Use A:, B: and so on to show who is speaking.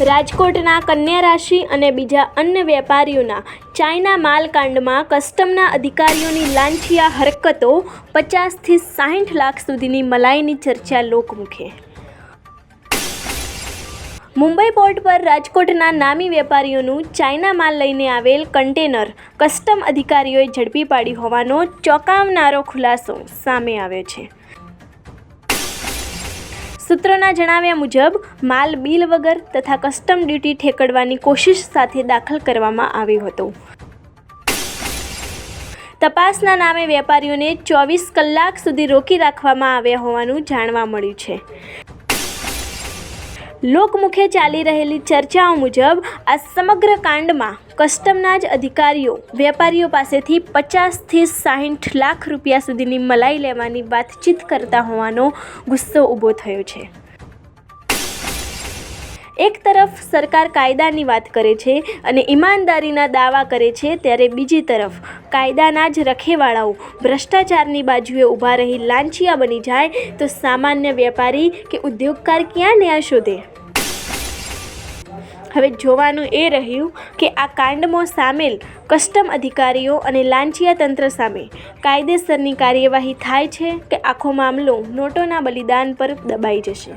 A: રાજકોટના કન્યા રાશિ અને બીજા અન્ય વેપારીઓના ચાઇના માલકાંડમાં કસ્ટમના અધિકારીઓની લાંછિયા હરકતો 50 થી 60 લાખ સુધીની મલાઈની ચર્ચા લોકમુખે। મુંબઈ પોર્ટ પર રાજકોટના નામી વેપારીઓનું ચાઇના માલ લઈને આવેલ કન્ટેનર કસ્ટમ અધિકારીઓએ ઝડપી પાડી હોવાનો ચોંકાવનારો ખુલાસો સામે આવ્યો છે। સૂત્રોના જણાવ્યા મુજબ માલ બિલ વગર તથા કસ્ટમ ડ્યુટી ઠેકવવાની કોશિશ સાથે દાખલ કરવામાં આવ્યો હતો। તપાસના નામે વેપારીઓને 24 કલાક સુધી રોકી રાખવામાં આવ્યા હોવાનું જાણવા મળ્યું છે। લોકમુખે ચાલી રહેલી ચર્ચાઓ મુજબ આ સમગ્ર કાંડમાં કસ્ટમના જ અધિકારીઓ વેપારીઓ પાસેથી 50 થી 60 લાખ રૂપિયા સુધીની મલાઈ લેવાની વાતચીત કરતા હોવાનો ગુસ્સો ઊભો થયો છે। એક તરફ સરકાર કાયદાની વાત કરે છે અને ઈમાનદારીના દાવા કરે છે, ત્યારે બીજી તરફ કાયદાના જ રખેવાળાઓ ભ્રષ્ટાચારની બાજુએ ઊભા રહી લાંચિયા બની જાય તો સામાન્ય વેપારી કે ઉદ્યોગકાર ક્યાં ન્યાય શોધે? હવે જોવાનું એ રહ્યું કે આ કાંડમાં સામેલ કસ્ટમ અધિકારીઓ અને લાંચિયા તંત્ર સામે કાયદેસરની કાર્યવાહી થાય છે કે આખો મામલો નોટોના બલિદાન પર દબાઈ જશે।